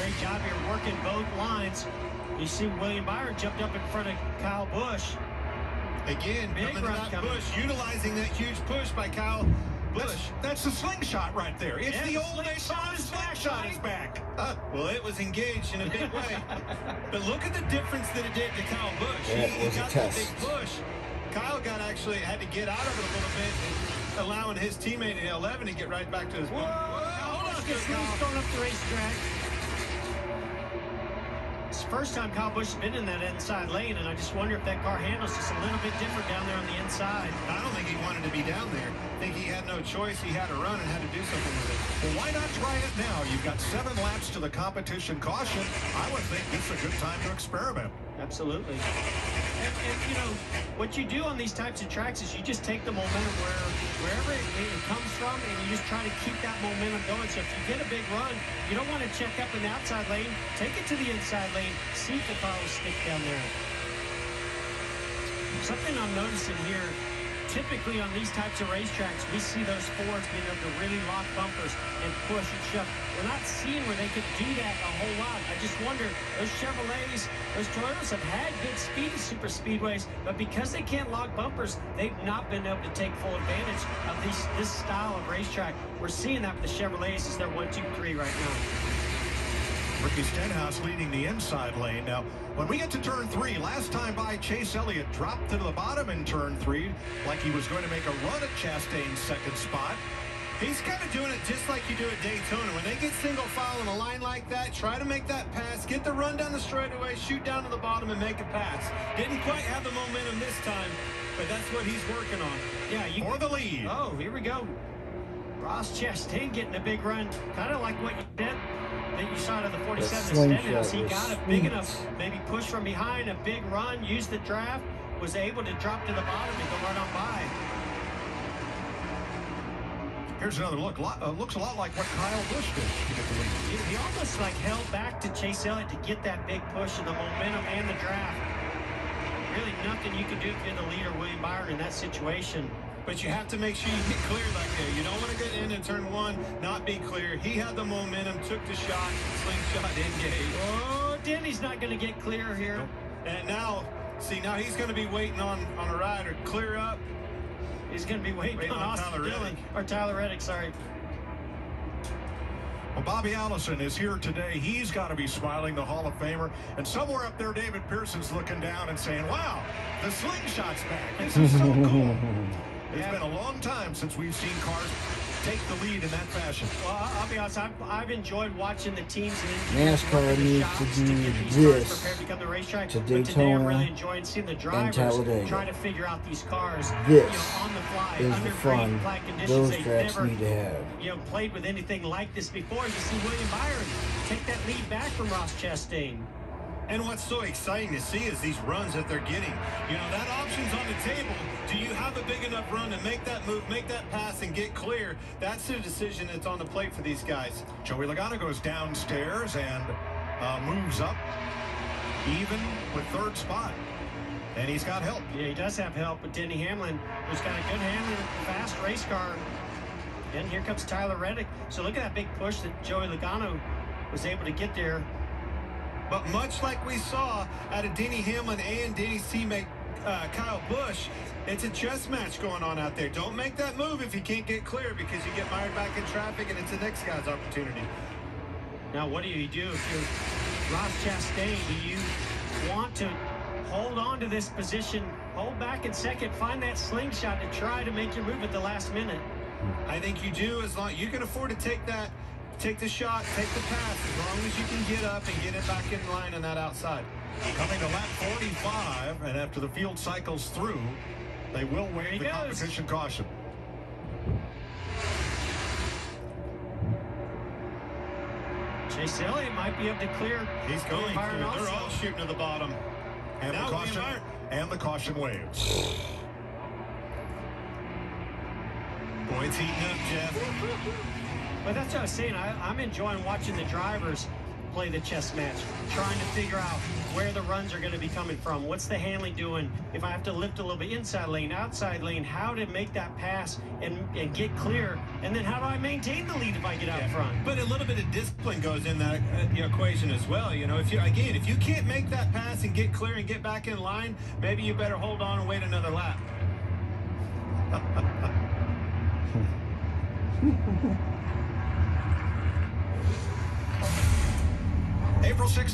great job here working both lines. You see William Byron jumped up in front of Kyle Busch. Again, big coming run to that coming. push, utilizing that huge push by Kyle Busch. That's the slingshot right there. It's Yeah, the the old days. Slingshot is back. Well, it was engaged in a big way. But look at the difference that it did to Kyle Busch. That was he a got that test. big push. Kyle had to get out of it a little bit, and allowing his teammate in 11 to get right back to his Whoa, hold on, gets loose going up the racetrack. It's the first time Kyle Busch has been in that inside lane, and I just wonder if that car handles just a little bit different down there on the inside. I don't think he wanted to be down there. I think he had no choice. He had to run and had to do something with it. Well, why not try it now? You've got 7 laps to the competition caution. I would think this is a good time to experiment. Absolutely. And you know, what you do on these types of tracks is you just take the momentum wherever it comes from, and you just try to keep that momentum going. So if you get a big run, you don't want to check up in the outside lane. Take it to the inside lane. See if the car will stick down there. Something I'm noticing here, typically on these types of racetracks, we see those Fords being able to really lock bumpers and push and shove. We're not seeing where they could do that a whole lot. I just wonder, those Chevrolets, those Toyotas have had good speed super speedways, but because they can't lock bumpers, they've not been able to take full advantage of this style of racetrack. We're seeing that with the Chevrolets as they're 1, 2, 3 right now. Ricky Stenhouse leading the inside lane. Now, when we get to turn 3, last time by, Chase Elliott dropped to the bottom in turn 3 like he was going to make a run at Chastain's second spot. He's kind of doing it just like you do at Daytona. When they get single file in a line like that, try to make that pass, get the run down the straightaway, shoot down to the bottom, and make a pass. Didn't quite have the momentum this time, but that's what he's working on. Yeah, For the lead. Oh, here we go. Ross Chastain getting a big run, kind of like what you did that you saw to the 47 Stenhouse. He got a big enough, maybe push from behind, a big run, used the draft, was able to drop to the bottom and go right on by. Here's another look. Looks a lot like what Kyle Busch did to get the lead. He almost like held back to Chase Elliott to get that big push and the momentum and the draft. Really nothing you can do if you're the leader, William Byron, in that situation. But you have to make sure you get clear back there. You don't want to get into turn 1, not be clear. He had the momentum, took the shot, slingshot, engage. Oh, Denny's not going to get clear here. Nope. And now, see, now he's going to be waiting on a rider. Clear up. He's going to be waiting on Austin Dillon, or Tyler Reddick, sorry. Well, Bobby Allison is here today. He's got to be smiling, the Hall of Famer. And somewhere up there, David Pearson's looking down and saying, wow, the slingshot's back. This is so cool. It's been a long time since we've seen cars take the lead in that fashion. Well, I'll be honest, I've enjoyed watching the teams and NASCAR needs to do this to Daytona. Daytona I'm really enjoying seeing the drivers trying to figure out these cars. This on the fly, is under the fun great flat conditions. those They've tracks never, need to have. played with anything like this before. You see William Byron take that lead back from Ross Chastain. And what's so exciting to see is these runs that they're getting. You know, that option's on the table. Do you have a big enough run to make that move, make that pass, and get clear? That's the decision that's on the plate for these guys. Joey Logano goes downstairs and moves up even with third spot. And he's got help. Yeah, he does have help with Denny Hamlin, who's got a good handling, fast race car. And here comes Tyler Reddick. So look at that big push that Joey Logano was able to get there. But much like we saw out of Denny Hamlin and Denny's teammate Kyle Busch, it's a chess match going on out there. Don't make that move if you can't get clear, because you get mired back in traffic and it's the next guy's opportunity. Now, what do you do if you're Ross Chastain? Do you want to hold on to this position, hold back in second, find that slingshot to try to make your move at the last minute? I think you do, as long you can afford to take that. Take the shot, take the pass, as long as you can get up and get it back in line on that outside. Coming to lap 45, and after the field cycles through, they will waive the competition caution. Chase Elliott might be able to clear. He's going through. They're all shooting to the bottom. And the caution waves. Boy, it's heating up, Jeff. But that's what I was saying. I'm enjoying watching the drivers play the chess match, trying to figure out where the runs are going to be coming from. What's the handling doing? If I have to lift a little bit inside lane, outside lane, how to make that pass and get clear, and then how do I maintain the lead if I get out front? But a little bit of discipline goes in that equation as well. You know, if you can't make that pass and get clear and get back in line, maybe you better hold on and wait another lap. April 6th.